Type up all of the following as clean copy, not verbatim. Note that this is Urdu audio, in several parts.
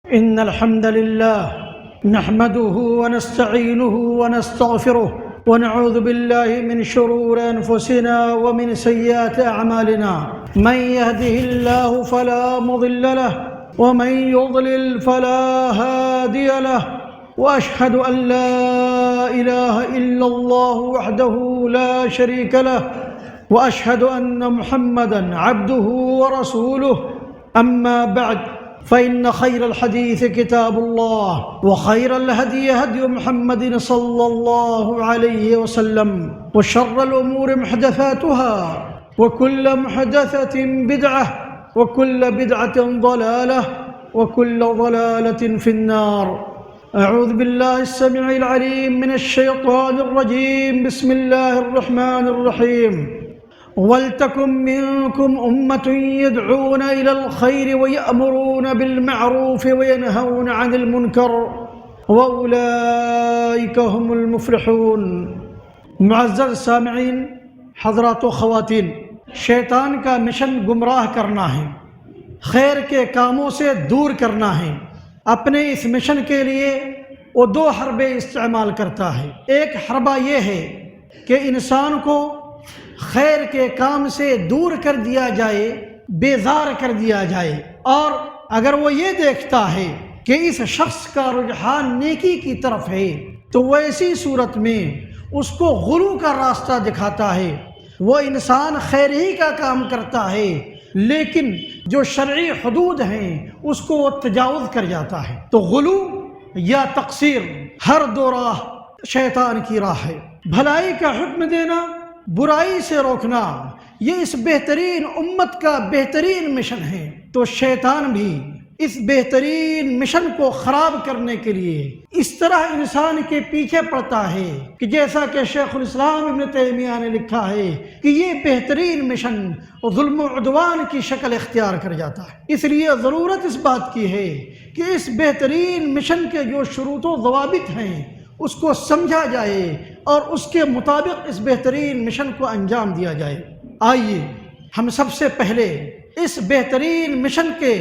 إن الحمد لله نحمده ونستعينه ونستغفره ونعوذ بالله من شرور أنفسنا ومن سيئات أعمالنا. من يهده الله فلا مضل له ومن يضلل فلا هادي له، وأشهد أن لا إله إلا الله وحده لا شريك له، وأشهد أن محمدًا عبده ورسوله. أما بعد، فإن خير الحديث كتاب الله، وخير الهدي هدي محمد صلى الله عليه وسلم، وشر الأمور محدثاتها، وكل محدثة بدعة، وكل بدعة ضلالة، وكل ضلالة في النار. أعوذ بالله السميع العليم من الشيطان الرجيم. بسم الله الرحمن الرحيم. وَلْتَكُن مِّنكُمْ أُمَّةٌ يَدْعُونَ إِلَى الْخَيْرِ وَيَأْمُرُونَ بِالْمَعْرُوفِ وَيَنْهَوْنَ عَنِ الْمُنكَرِ وَأُولَٰئِكَ هُمُ الْمُفْلِحُونَ. معزز سامعین، حضرات و خواتین، شیطان کا مشن گمراہ کرنا ہے، خیر کے کاموں سے دور کرنا ہے. اپنے اس مشن کے لیے وہ دو حربے استعمال کرتا ہے. ایک حربہ یہ ہے کہ انسان کو خیر کے کام سے دور کر دیا جائے، بیزار کر دیا جائے، اور اگر وہ یہ دیکھتا ہے کہ اس شخص کا رجحان نیکی کی طرف ہے تو وہ ایسی صورت میں اس کو غلو کا راستہ دکھاتا ہے. وہ انسان خیر ہی کا کام کرتا ہے لیکن جو شرعی حدود ہیں اس کو وہ تجاوز کر جاتا ہے. تو غلو یا تقصیر، ہر دو راہ شیطان کی راہ ہے. بھلائی کا حکم دینا، برائی سے روکنا، یہ اس بہترین امت کا بہترین مشن ہے. تو شیطان بھی اس بہترین مشن کو خراب کرنے کے لیے اس طرح انسان کے پیچھے پڑتا ہے کہ جیسا کہ شیخ الاسلام ابن تیمیہ نے لکھا ہے کہ یہ بہترین مشن ظلم و عدوان کی شکل اختیار کر جاتا ہے. اس لیے ضرورت اس بات کی ہے کہ اس بہترین مشن کے جو شروط و ضوابط ہیں اس کو سمجھا جائے اور اس کے مطابق اس بہترین مشن کو انجام دیا جائے. آئیے ہم سب سے پہلے اس بہترین مشن کے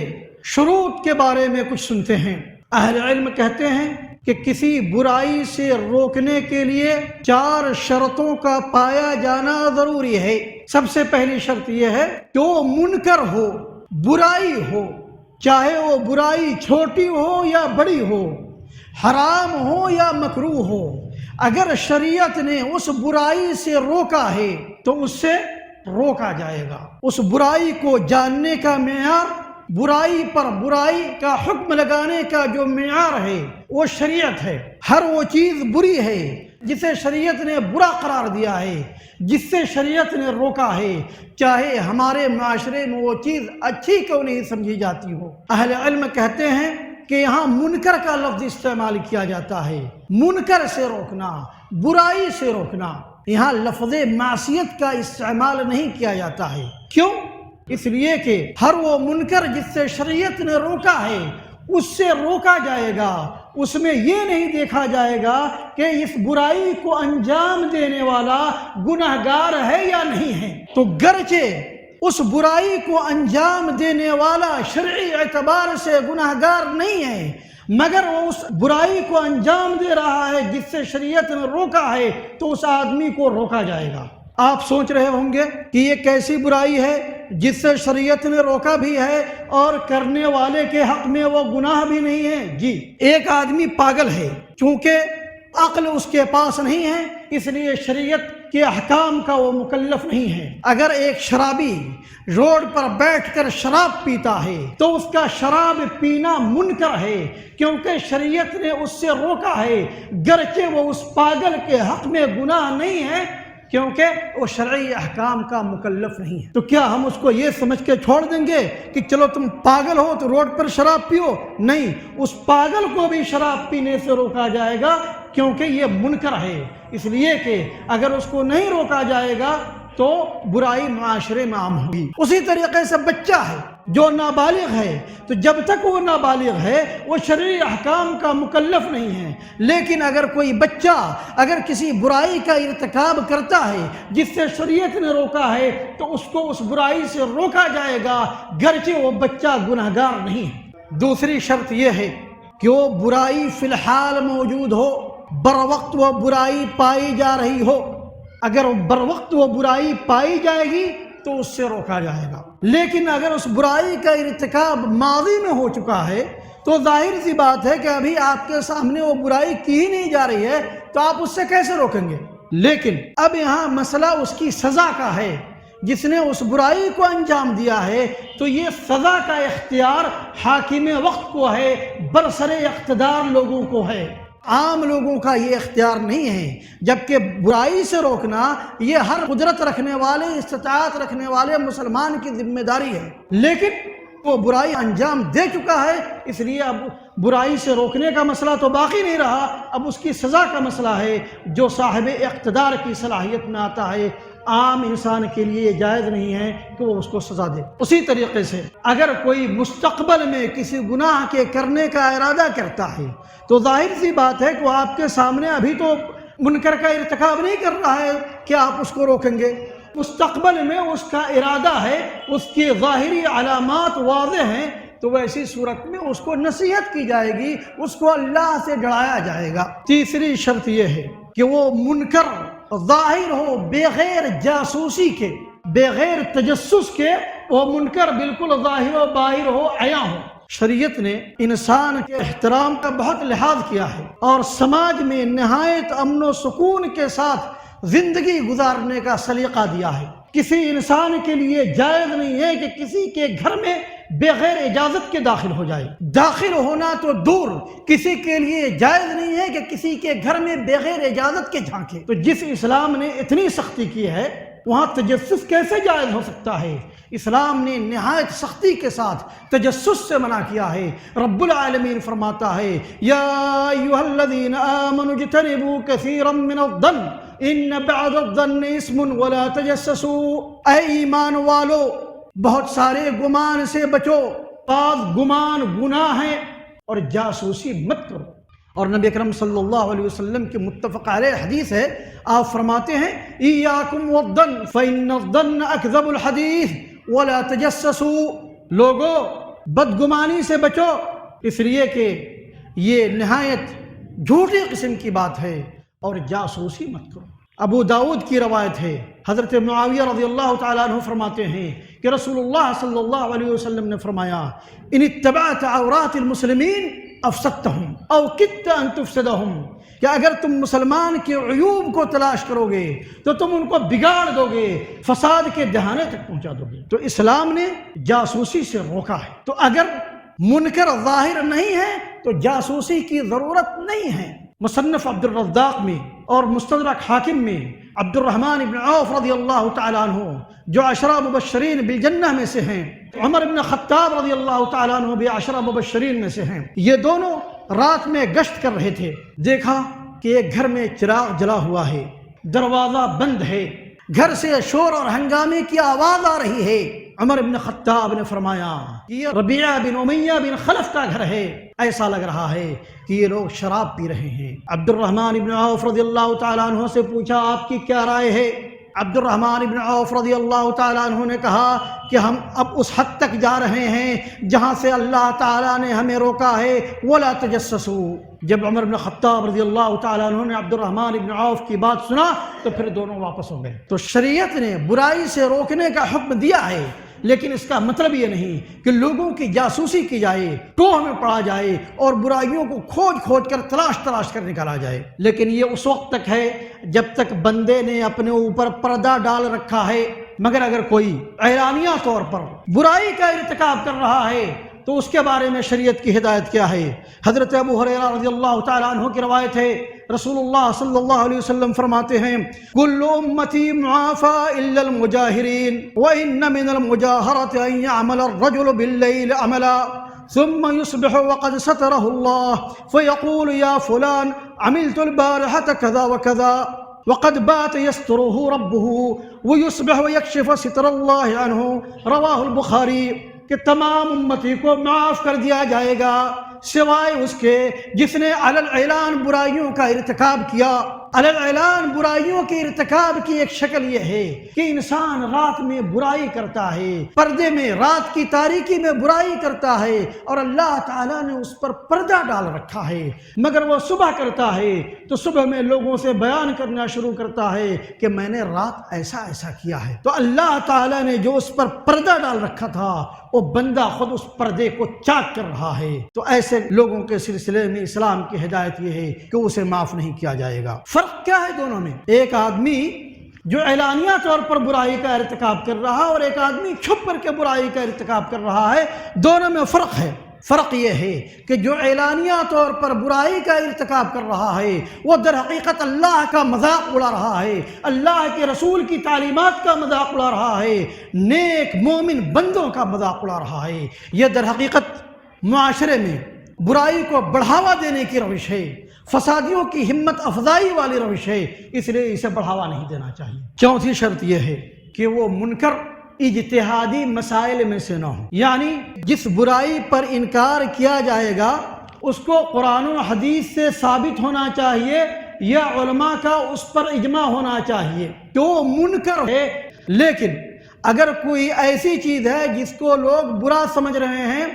شروط کے بارے میں کچھ سنتے ہیں. اہل علم کہتے ہیں کہ کسی برائی سے روکنے کے لیے 4 شرطوں کا پایا جانا ضروری ہے. سب سے پہلی شرط یہ ہے کہ وہ منکر ہو، برائی ہو، چاہے وہ برائی چھوٹی ہو یا بڑی ہو، حرام ہو یا مکروہ ہو. اگر شریعت نے اس برائی سے روکا ہے تو اس سے روکا جائے گا. اس برائی کو جاننے کا معیار، برائی پر برائی کا حکم لگانے کا جو معیار ہے وہ شریعت ہے. ہر وہ چیز بری ہے جسے شریعت نے برا قرار دیا ہے، جس سے شریعت نے روکا ہے، چاہے ہمارے معاشرے میں وہ چیز اچھی کیوں نہیں سمجھی جاتی ہو. اہل علم کہتے ہیں کہ یہاں منکر کا لفظ استعمال کیا جاتا ہے. منکر سے روکنا، برائی سے روکنا. یہاں لفظ معصیت کا استعمال نہیں کیا جاتا ہے. کیوں؟ اس لیے کہ ہر وہ منکر جس سے شریعت نے روکا ہے اس سے روکا جائے گا. اس میں یہ نہیں دیکھا جائے گا کہ اس برائی کو انجام دینے والا گنہگار ہے یا نہیں ہے. تو گرچہ اس برائی کو انجام دینے والا شرعی اعتبار سے گنہگار نہیں ہے، مگر وہ اس برائی کو انجام دے رہا ہے جس سے شریعت نے روکا ہے تو اس آدمی کو روکا جائے گا. آپ سوچ رہے ہوں گے کہ یہ کیسی برائی ہے جس سے شریعت نے روکا بھی ہے اور کرنے والے کے حق میں وہ گناہ بھی نہیں ہے. جی، ایک آدمی پاگل ہے، چونکہ عقل اس کے پاس نہیں ہے اس لیے شریعت کے احکام کا وہ مکلف نہیں ہے. اگر ایک شرابی روڈ پر بیٹھ کر شراب پیتا ہے تو اس کا شراب پینا منکر ہے کیونکہ شریعت نے اس سے روکا ہے، گرچہ وہ اس پاگل کے حق میں گناہ نہیں ہے کیونکہ وہ شرعی احکام کا مکلف نہیں ہے. تو کیا ہم اس کو یہ سمجھ کے چھوڑ دیں گے کہ چلو تم پاگل ہو تو روڈ پر شراب پیو؟ نہیں، اس پاگل کو بھی شراب پینے سے روکا جائے گا کیونکہ یہ منکر ہے. اس لیے کہ اگر اس کو نہیں روکا جائے گا تو برائی معاشرے میں عام ہوگی. اسی طریقے سے بچہ ہے جو نابالغ ہے، تو جب تک وہ نابالغ ہے وہ شرعی احکام کا مکلف نہیں ہے. لیکن اگر کوئی بچہ اگر کسی برائی کا ارتکاب کرتا ہے جس سے شریعت نے روکا ہے تو اس کو اس برائی سے روکا جائے گا گرچہ وہ بچہ گنہگار نہیں ہے. دوسری شرط یہ ہے کہ وہ برائی فی الحال موجود ہو، بروقت وہ برائی پائی جا رہی ہو۔ اگر بروقت وہ برائی پائی جائے گی تو اس سے روکا جائے گا، لیکن اگر اس برائی کا ارتکاب ماضی میں ہو چکا ہے تو ظاہر سی بات ہے کہ ابھی آپ کے سامنے وہ برائی کی ہی نہیں جا رہی ہے، تو آپ اس سے کیسے روکیں گے؟ لیکن اب یہاں مسئلہ اس کی سزا کا ہے، جس نے اس برائی کو انجام دیا ہے تو یہ سزا کا اختیار حاکم وقت کو ہے، برسر اقتدار لوگوں کو ہے، عام لوگوں کا یہ اختیار نہیں ہے۔ جبکہ برائی سے روکنا یہ ہر قدرت رکھنے والے، استطاعت رکھنے والے مسلمان کی ذمہ داری ہے، لیکن وہ برائی انجام دے چکا ہے، اس لیے اب برائی سے روکنے کا مسئلہ تو باقی نہیں رہا، اب اس کی سزا کا مسئلہ ہے جو صاحب اقتدار کی صلاحیت میں آتا ہے۔ عام انسان کے لیے یہ جائز نہیں ہے کہ وہ اس کو سزا دے۔ اسی طریقے سے اگر کوئی مستقبل میں کسی گناہ کے کرنے کا ارادہ کرتا ہے تو ظاہر سی بات ہے کہ وہ آپ کے سامنے ابھی تو منکر کا ارتکاب نہیں کر رہا ہے کہ آپ اس کو روکیں گے، مستقبل میں اس کا ارادہ ہے، اس کی ظاہری علامات واضح ہیں، تو ویسی صورت میں اس کو نصیحت کی جائے گی، اس کو اللہ سے ڈرایا جائے گا۔ تیسری شرط یہ ہے کہ وہ منکر ظاہر ہو، بغیر جاسوسی کے، بغیر تجسس کے، وہ منکر بالکل ظاہر و باہر ہو، عیاں ہو۔ شریعت نے انسان کے احترام کا بہت لحاظ کیا ہے اور سماج میں نہایت امن و سکون کے ساتھ زندگی گزارنے کا سلیقہ دیا ہے۔ کسی انسان کے لیے جائز نہیں ہے کہ کسی کے گھر میں بغیر اجازت کے داخل ہو جائے، داخل ہونا تو دور، کسی کے لیے جائز نہیں ہے کہ کسی کے گھر میں بغیر اجازت کے جھانکے۔ تو جس اسلام نے اتنی سختی کی ہے وہاں تجسس کیسے جائز ہو سکتا ہے؟ اسلام نے نہایت سختی کے ساتھ تجسس سے منع کیا ہے۔ رب العالمین فرماتا ہے یا ایھا الذین آمنوا اجتنبوا کثیرا من الظن ان بعض الظن اسم ولا تجسسوا، اے ایمان والو بہت سارے گمان سے بچو، بعض گمان گناہ ہے، اور جاسوسی مت کرو۔ اور نبی اکرم صلی اللہ علیہ وسلم کی متفق علیہ حدیث ہے، آپ فرماتے ہیں ایاکم والظن فإن الظن اکذب الحدیث ولا تجسسوا، لوگو بدگمانی سے بچو، اس لیے کہ یہ نہایت جھوٹی قسم کی بات ہے، اور جاسوسی مت کرو۔ ابو داؤد کی روایت ہے، حضرت معاویہ رضی اللہ تعالیٰ عنہ فرماتے ہیں کہ رسول اللہ صلی اللہ علیہ وسلم نے فرمایا ان اتبعت عورات المسلمین افسدتہم او کدت ان تفسدہم، کہ اگر تم مسلمان کے عیوب کو تلاش کرو گے تو تم ان کو بگاڑ دو گے، فساد کے دہانے تک پہنچا دو گے۔ تو اسلام نے جاسوسی سے روکا ہے۔ تو اگر منکر ظاہر نہیں ہے تو جاسوسی کی ضرورت نہیں ہے۔ مصنف عبد الرزاق میں اور مستدرک حاکم میں عبد الرحمن بن عوف رضی اللہ تعالیٰ عنہ جو عشرہ مبشرین بالجنہ میں سے ہیں، عمر بن خطاب رضی اللہ تعالیٰ عنہ بھی عشرہ مبشرین میں سے ہیں، یہ دونوں رات میں گشت کر رہے تھے، دیکھا کہ ایک گھر میں چراغ جلا ہوا ہے، دروازہ بند ہے، گھر سے شور اور ہنگامے کی آواز آ رہی ہے۔ عمر بن خطاب نے فرمایا کہ یہ ربیعہ بن امیہ بن خلف کا گھر ہے، ایسا لگ رہا ہے کہ یہ لوگ شراب پی رہے ہیں۔ عبد الرحمن بن عوف رضی اللہ تعالیٰ عنہ سے پوچھا آپ کی کیا رائے ہے؟ عبد الرحمن بن عوف رضی اللہ تعالیٰ عنہ نے کہا کہ ہم اب اس حد تک جا رہے ہیں جہاں سے اللہ تعالیٰ نے ہمیں روکا ہے ولا تجسسوا۔ جب عمر بن خطاب رضی اللہ تعالیٰ عنہ نے عبد الرحمن بن عوف کی بات سنا تو پھر دونوں واپس ہو گئے۔ تو شریعت نے برائی سے روکنے کا حکم دیا ہے، لیکن اس کا مطلب یہ نہیں کہ لوگوں کی جاسوسی کی جائے، ٹوہ میں پڑا جائے اور برائیوں کو کھوج کھوج کر تلاش کر نکالا جائے۔ لیکن یہ اس وقت تک ہے جب تک بندے نے اپنے اوپر پردہ ڈال رکھا ہے، مگر اگر کوئی اعلانیہ طور پر برائی کا ارتکاب کر رہا ہے تو اس کے بارے میں شریعت کی ہدایت کیا ہے؟ حضرت ابو ہریرہ رضی اللہ تعالیٰ عنہ کی روایت ہے، رسول اللہ صلی اللہ علیہ وسلم فرماتے ہیں کل امتی معافی الا المجاہرین وان من المجاہرۃ ان يعمل الرجل باللیل عملا ثم يصبح وقد ستره الله فيقول يا فلان عملت البارحة كذا وكذا وقد بات يستره ربه ويصبح ويكشف ستر الله عنه رواہ البخاری، کہ تمام امتی کو معاف کر دیا جائے گا سوائے اس کے جس نے علی الاعلان برائیوں کا ارتکاب کیا اعلان برائیوں کے ارتکاب کی ایک شکل یہ ہے کہ انسان رات میں برائی کرتا ہے، پردے میں رات کی تاریکی میں برائی کرتا ہے، اور اللہ تعالیٰ نے اس پر پردہ ڈال رکھا ہے، مگر وہ صبح کرتا ہے تو صبح میں لوگوں سے بیان کرنا شروع کرتا ہے کہ میں نے رات ایسا ایسا کیا ہے۔ تو اللہ تعالیٰ نے جو اس پر پردہ ڈال رکھا تھا وہ بندہ خود اس پردے کو چاک کر رہا ہے، تو ایسے لوگوں کے سلسلے میں اسلام کی ہدایت یہ ہے کہ اسے معاف نہیں کیا جائے گا۔ فرق کیا ہے دونوں میں؟ ایک آدمی جو اعلانیہ طور پر برائی کا ارتکاب کر رہا اور ایک آدمی چھپ کر کے برائی کا ارتکاب کر رہا ہے، دونوں میں فرق ہے۔ فرق یہ ہے کہ جو اعلانیہ طور پر برائی کا ارتکاب کر رہا ہے وہ در حقیقت اللہ کا مذاق اڑا رہا ہے، اللہ کے رسول کی تعلیمات کا مذاق اڑا رہا ہے، نیک مومن بندوں کا مذاق اڑا رہا ہے۔ یہ در حقیقت معاشرے میں برائی کو بڑھاوا دینے کی روش ہے، فسادیوں کی ہمت افزائی والی روش ہے، اس لیے اسے بڑھاوا نہیں دینا چاہیے۔ چوتھی شرط یہ ہے کہ وہ منکر اجتہادی مسائل میں سے نہ ہو، یعنی جس برائی پر انکار کیا جائے گا اس کو قرآن و حدیث سے ثابت ہونا چاہیے یا علماء کا اس پر اجماع ہونا چاہیے کہ وہ منکر ہے۔ لیکن اگر کوئی ایسی چیز ہے جس کو لوگ برا سمجھ رہے ہیں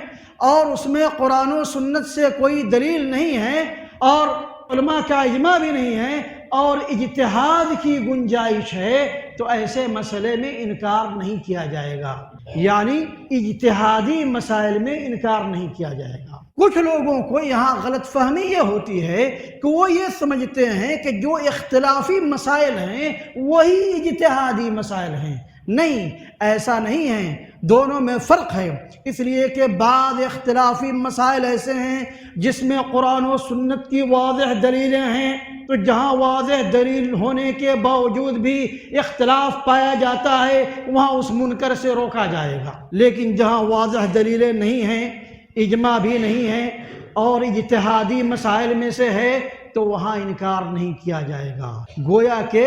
اور اس میں قرآن و سنت سے کوئی دلیل نہیں ہے اور علماء کا اجماع بھی نہیں ہے اور اجتہاد کی گنجائش ہے، تو ایسے مسئلے میں انکار نہیں کیا جائے گا، یعنی اجتہادی مسائل میں انکار نہیں کیا جائے گا۔ کچھ لوگوں کو یہاں غلط فہمی یہ ہوتی ہے کہ وہ یہ سمجھتے ہیں کہ جو اختلافی مسائل ہیں وہی اجتہادی مسائل ہیں۔ نہیں، ایسا نہیں ہے، دونوں میں فرق ہے، اس لیے کہ بعض اختلافی مسائل ایسے ہیں جس میں قرآن و سنت کی واضح دلیلیں ہیں، تو جہاں واضح دلیل ہونے کے باوجود بھی اختلاف پایا جاتا ہے وہاں اس منکر سے روکا جائے گا۔ لیکن جہاں واضح دلیلیں نہیں ہیں، اجماع بھی نہیں ہے اور اجتہادی مسائل میں سے ہے تو وہاں انکار نہیں کیا جائے گا۔ گویا کہ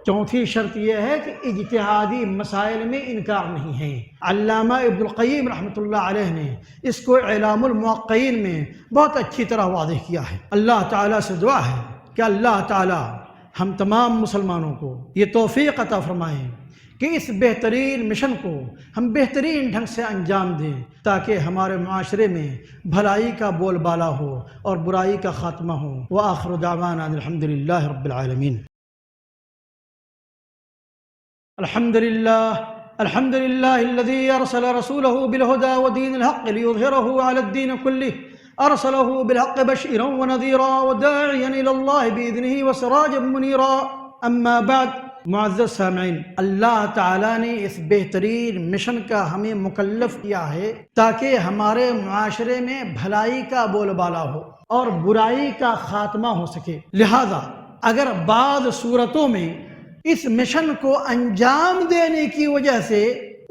چوتھی شرط یہ ہے کہ اجتہادی مسائل میں انکار نہیں ہے۔ علامہ ابن القیم رحمۃ اللہ علیہ نے اس کو اعلام الموقعین میں بہت اچھی طرح واضح کیا ہے۔ اللہ تعالیٰ سے دعا ہے کہ اللہ تعالیٰ ہم تمام مسلمانوں کو یہ توفیق عطا فرمائیں کہ اس بہترین مشن کو ہم بہترین ڈھنگ سے انجام دیں تاکہ ہمارے معاشرے میں بھلائی کا بول بالا ہو اور برائی کا خاتمہ ہو۔ وآخر دعوانا الحمدللہ رب العالمین۔ الحمد لله الذي أرسل رسوله بالهدى ودين الحق ليظهره على الدين كله، أرسله بالحق بشيرا ونذيرا وداعيا إلى الله بإذنه وسراجا منيرا۔ أما بعد، معزز سامعین، اللہ تعالیٰ نے اس بہترین مشن کا ہمیں مکلف کیا ہے تاکہ ہمارے معاشرے میں بھلائی کا بول بالا ہو اور برائی کا خاتمہ ہو سکے۔ لہذا اگر بعض صورتوں میں اس مشن کو انجام دینے کی وجہ سے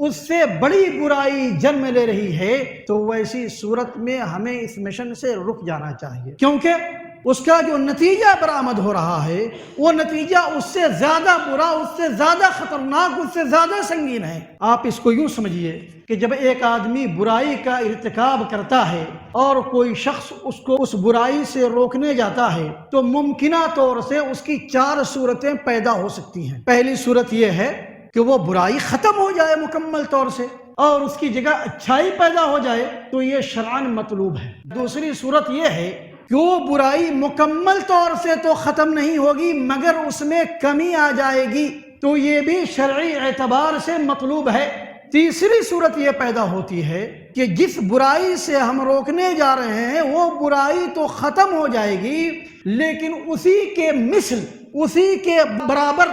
اس سے بڑی برائی جنم لے رہی ہے تو ویسی صورت میں ہمیں اس مشن سے رک جانا چاہیے، کیونکہ اس کا جو نتیجہ برآمد ہو رہا ہے وہ نتیجہ اس سے زیادہ برا، اس سے زیادہ خطرناک، اس سے زیادہ سنگین ہے۔ آپ اس کو یوں سمجھیے کہ جب ایک آدمی برائی کا ارتکاب کرتا ہے اور کوئی شخص اس کو اس برائی سے روکنے جاتا ہے تو ممکنہ طور سے اس کی 4 صورتیں پیدا ہو سکتی ہیں۔ پہلی صورت یہ ہے کہ وہ برائی ختم ہو جائے مکمل طور سے اور اس کی جگہ اچھائی پیدا ہو جائے، تو یہ شرعاً مطلوب ہے۔ دوسری صورت یہ ہے کہ وہ برائی مکمل طور سے تو ختم نہیں ہوگی مگر اس میں کمی آ جائے گی، تو یہ بھی شرعی اعتبار سے مطلوب ہے۔ تیسری صورت یہ پیدا ہوتی ہے کہ جس برائی سے ہم روکنے جا رہے ہیں وہ برائی تو ختم ہو جائے گی لیکن اسی کے مثل، اسی کے برابر،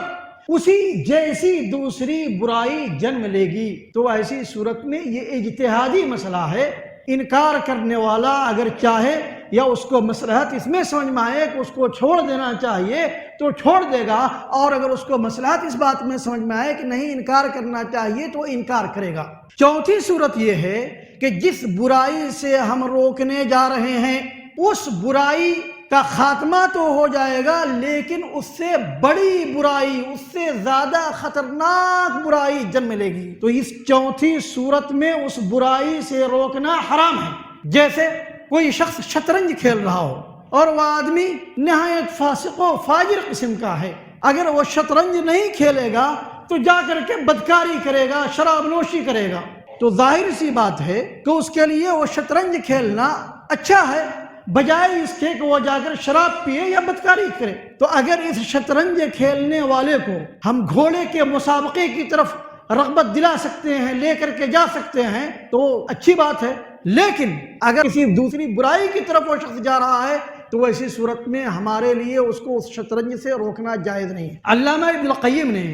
اسی جیسی دوسری برائی جنم لے گی۔ تو ایسی صورت میں یہ اجتہادی مسئلہ ہے، انکار کرنے والا اگر چاہے یا اس کو مصلحت اس میں سمجھ میں آئے کہ اس کو چھوڑ دینا چاہیے تو چھوڑ دے گا، اور اگر اس کو مصلحت اس بات میں سمجھ میں آئے کہ نہیں انکار کرنا چاہیے تو انکار کرے گا۔ چوتھی صورت یہ ہے کہ جس برائی سے ہم روکنے جا رہے ہیں اس برائی کا خاتمہ تو ہو جائے گا لیکن اس سے بڑی برائی، اس سے زیادہ خطرناک برائی جنم لے گی۔ تو اس چوتھی صورت میں اس برائی سے روکنا حرام ہے۔ جیسے کوئی شخص شطرنج کھیل رہا ہو اور وہ آدمی نہایت فاسق و فاجر قسم کا ہے۔ اگر وہ شطرنج نہیں کھیلے گا تو جا کر کے بدکاری کرے گا، شراب نوشی کرے گا، تو ظاہر سی بات ہے کہ اس کے لیے وہ شطرنج کھیلنا اچھا ہے بجائے اس کے کہ وہ جا کر شراب پیے یا بدکاری کرے۔ تو اگر اس شطرنج کھیلنے والے کو ہم گھوڑے کے مسابقے کی طرف رغبت دلا سکتے ہیں، لے کر کے جا سکتے ہیں، تو اچھی بات ہے، لیکن اگر کسی دوسری برائی کی طرف وہ شخص جا رہا ہے تو ایسی صورت میں ہمارے لیے اس کو اس شطرنج سے روکنا جائز نہیں ہے۔ علامہ ابن القیم نے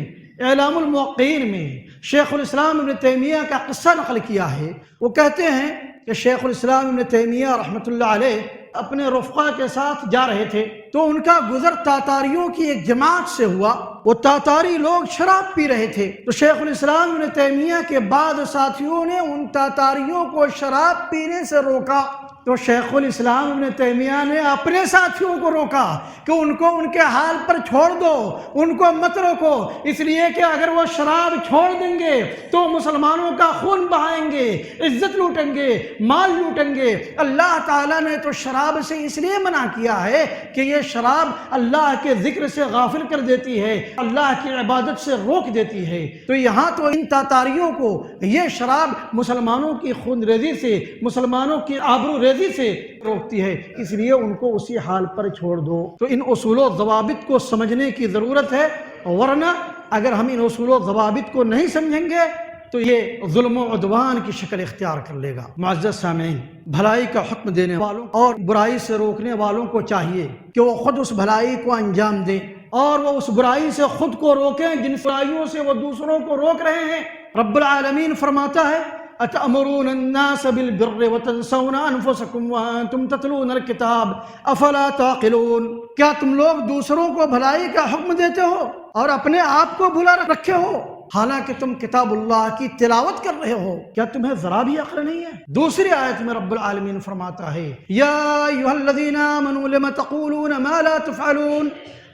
اعلام الموقعین میں شیخ الاسلام ابن تیمیہ کا قصہ نقل کیا ہے۔ وہ کہتے ہیں کہ شیخ الاسلام ابن تیمیہ رحمۃ اللہ علیہ اپنے رفقا کے ساتھ جا رہے تھے تو ان کا گزر تاتاریوں کی ایک جماعت سے ہوا۔ وہ تاتاری لوگ شراب پی رہے تھے تو شیخ الاسلام ابن تیمیہ کے بعد ساتھیوں نے ان تاتاریوں کو شراب پینے سے روکا۔ تو شیخ الاسلام ابن تیمیہ نے اپنے ساتھیوں کو روکا کہ ان کو ان کے حال پر چھوڑ دو، ان کو مت روکو، اس لیے کہ اگر وہ شراب چھوڑ دیں گے تو مسلمانوں کا خون بہائیں گے، عزت لوٹیں گے، مال لوٹیں گے۔ اللہ تعالیٰ نے تو شراب سے اس لیے منع کیا ہے کہ یہ شراب اللہ کے ذکر سے غافل کر دیتی ہے، اللہ کی عبادت سے روک دیتی ہے۔ تو یہاں تو ان تاتاریوں کو یہ شراب مسلمانوں کی خون ریزی سے، مسلمانوں کی آبرو ریزی سے روکتی ہے، اس لیے ان کو اسی حال پر چھوڑ دو۔ تو ان اصول و ضوابط کو سمجھنے کی ضرورت ہے، ورنہ اگر ہم ان اصول و ضوابط کو نہیں سمجھیں گے تو یہ ظلم و عدوان کی شکل اختیار کر لے گا۔ معزز سامعین، بھلائی کا حکم دینے والوں اور برائی سے روکنے والوں کو چاہیے کہ وہ خود اس بھلائی کو انجام دیں اور وہ اس برائی سے خود کو روکیں جن برائیوں سے وہ دوسروں کو روک رہے ہیں۔ رب العالمین فرماتا ہے أتأمرون الناس بالبر وتنسون أنفسكم وأنتم تتلون الكتاب أفلا تعقلون؟ کیا تم لوگ دوسروں کو بھلائی کا حکم دیتے ہو اور اپنے آپ کو بھلا رکھے ہو حالانکہ تم کتاب اللہ کی تلاوت کر رہے ہو؟ کیا تمہیں ذرا بھی عقل نہیں ہے؟ دوسری آیت میں رب العالمین فرماتا ہے یا ایھا الذین آمنوا لم تقولون ما لا تفعلون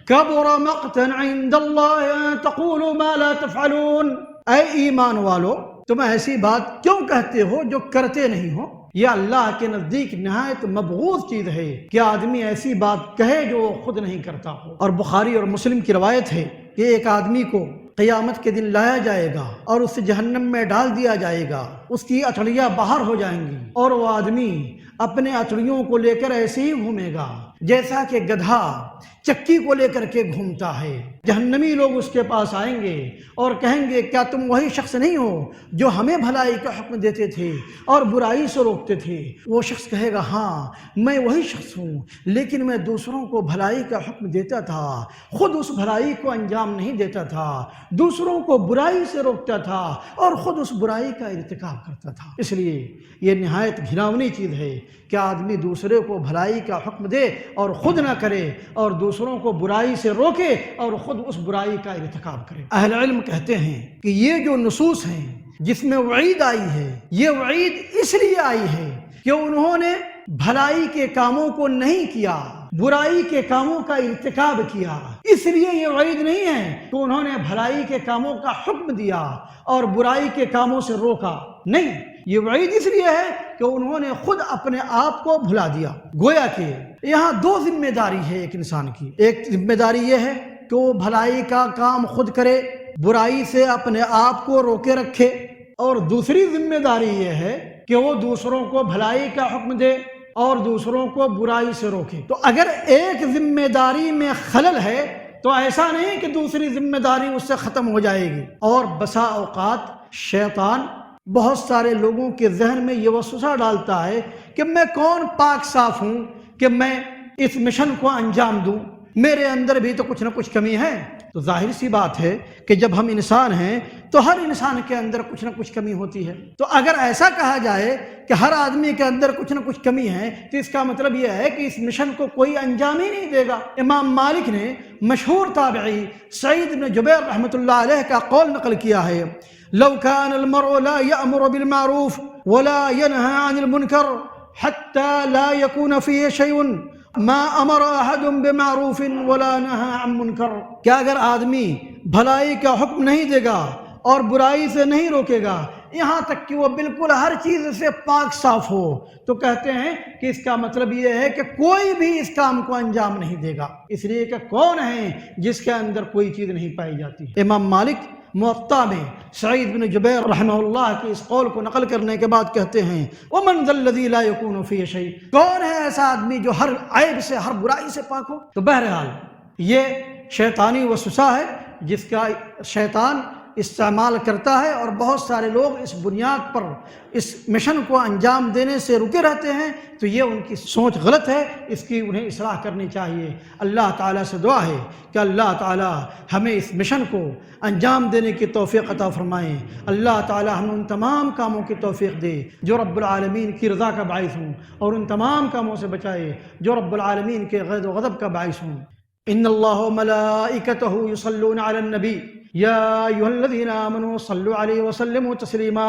کبر مقتا عند اللہ ان تقولوا ما لا تفعلون۔ اے ایمان والو، تم ایسی بات کیوں کہتے ہو جو کرتے نہیں ہو؟ یہ اللہ کے نزدیک نہایت مبغوض چیز ہے کہ آدمی ایسی بات کہے جو وہ خود نہیں کرتا ہو۔ اور بخاری اور مسلم کی روایت ہے کہ ایک آدمی کو قیامت کے دن لایا جائے گا اور اسے جہنم میں ڈال دیا جائے گا، اس کی اتڑیاں باہر ہو جائیں گی اور وہ آدمی اپنے اتڑیوں کو لے کر ایسے ہی گھومے گا جیسا کہ گدھا چکی کو لے کر کے گھومتا ہے۔ جہنمی لوگ اس کے پاس آئیں گے اور کہیں گے کیا تم وہی شخص نہیں ہو جو ہمیں بھلائی کا حکم دیتے تھے اور برائی سے روکتے تھے؟ وہ شخص کہے گا ہاں میں وہی شخص ہوں، لیکن میں دوسروں کو بھلائی کا حکم دیتا تھا، خود اس بھلائی کو انجام نہیں دیتا تھا، دوسروں کو برائی سے روکتا تھا اور خود اس برائی کا ارتکاب کرتا تھا۔ اس لیے یہ نہایت گھناؤنی چیز ہے کہ آدمی دوسرے کو بھلائی کا حکم دے اور خود نہ کرے، اور دوسروں کو برائی سے روکے اور خود اس برائی کا ارتکاب کرے۔ اہل علم کہتے ہیں کہ یہ جو نصوص ہیں جس میں وعید آئی ہے، یہ وعید اس لیے آئی ہے کہ انہوں نے بھلائی کے کاموں کو نہیں کیا، برائی کے کاموں کا ارتکاب کیا، اس لیے یہ وعید نہیں ہے کہ انہوں نے بھلائی کے کاموں کا حکم دیا اور برائی کے کاموں سے روکا، نہیں، یہ وعید اس لیے ہے کہ انہوں نے خود اپنے آپ کو بھلا دیا۔ گویا کہ یہاں دو ذمہ داری ہے ایک انسان کی، ایک ذمہ داری یہ ہے کہ وہ بھلائی کا کام خود کرے، برائی سے اپنے آپ کو روکے رکھے، اور دوسری ذمہ داری یہ ہے کہ وہ دوسروں کو بھلائی کا حکم دے اور دوسروں کو برائی سے روکے۔ تو اگر ایک ذمہ داری میں خلل ہے تو ایسا نہیں کہ دوسری ذمہ داری اس سے ختم ہو جائے گی۔ اور بسا اوقات شیطان بہت سارے لوگوں کے ذہن میں یہ وسوسہ ڈالتا ہے کہ میں کون پاک صاف ہوں کہ میں اس مشن کو انجام دوں، میرے اندر بھی تو کچھ نہ کچھ کمی ہے۔ تو ظاہر سی بات ہے کہ جب ہم انسان ہیں تو ہر انسان کے اندر کچھ نہ کچھ کمی ہوتی ہے۔ تو اگر ایسا کہا جائے کہ ہر آدمی کے اندر کچھ نہ کچھ کمی ہے تو اس کا مطلب یہ ہے کہ اس مشن کو کوئی انجام ہی نہیں دے گا۔ امام مالک نے مشہور تابعی سعید بن جبیر رحمۃ اللہ علیہ کا قول نقل کیا ہے لو كان المرء لا يأمر بالمعروف ولا ينهى عن المنكر حتى لا يكون فيه شيء ما امر احد بمعروف ولا نهى عن منکر۔ کیا اگر آدمی بھلائی کا حکم نہیں دے گا اور برائی سے نہیں روکے گا، یہاں تک کہ وہ بالکل ہر چیز سے پاک صاف ہو، تو کہتے ہیں کہ اس کا مطلب یہ ہے کہ کوئی بھی اس کام کو انجام نہیں دے گا، اس لیے کہ کون ہے جس کے اندر کوئی چیز نہیں پائی جاتی۔ امام مالک موطا میں سعید بن جبیر رحمہ اللہ کی اس قول کو نقل کرنے کے بعد کہتے ہیں وَمَنْ ذَا الَّذِي لَا يَكُونُ فِيهِ شَيْءٌ، کون ہے ایسا آدمی جو ہر عیب سے، ہر برائی سے پاک ہو؟ تو بہرحال یہ شیطانی وسوسہ ہے جس کا شیطان استعمال کرتا ہے، اور بہت سارے لوگ اس بنیاد پر اس مشن کو انجام دینے سے رکے رہتے ہیں، تو یہ ان کی سوچ غلط ہے، اس کی انہیں اصلاح کرنی چاہیے۔ اللہ تعالیٰ سے دعا ہے کہ اللہ تعالیٰ ہمیں اس مشن کو انجام دینے کی توفیق عطا فرمائیں۔ اللہ تعالیٰ ہمیں ان تمام کاموں کی توفیق دے جو رب العالمین کی رضا کا باعث ہوں، اور ان تمام کاموں سے بچائے جو رب العالمین کے غضب و غضب کا باعث ہوں۔ ان اللہ وملائکتہ یصلون علی النبی یا ایھا الذین آمنوا صلوا علیہ وسلموا تسلیما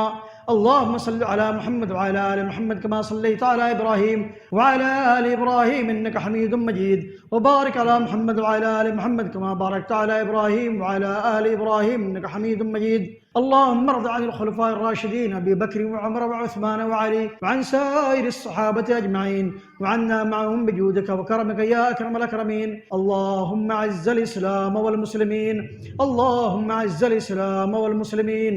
اللهم صل على محمد وعلى آل محمد كما صليت على إبراهيم وعلى آل إبراهيم إنك حميد مجيد وبارك على محمد وعلى آل محمد كما باركت على إبراهيم وعلى آل إبراهيم إنك حميد مجيد اللهم ارض عن الخلفاء الراشدين أبي بكر وعمر وعثمان وعلي وعن سائر الصحابة أجمعين وعنا معهم بجودك وكرمك يا أكرم الأكرمين اللهم أعز الإسلام والمسلمين اللهم أعز الإسلام والمسلمين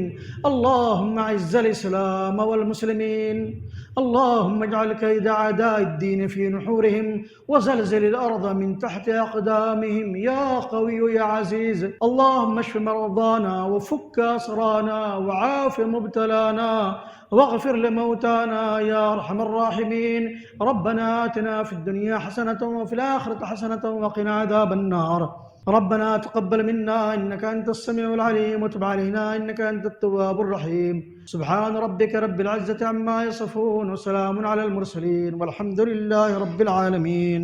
اللهم أعز الإسلام والمسلمين اللهم اجعل كيد أعداء الدين في نحورهم وزلزل الأرض من تحت أقدامهم يا قوي يا عزيز اللهم اشف مرضانا وفك أسرانا وعاف مبتلانا واغفر لموتانا يا أرحم الراحمين ربنا آتنا في الدنيا حسنة وفي الآخرة حسنة وقنا عذاب النار ربنا تقبل منا إنك أنت السميع العليم وتب علينا إنك أنت التواب الرحيم سبحان ربك رب العزة عما يصفون وسلام على المرسلين والحمد لله رب العالمين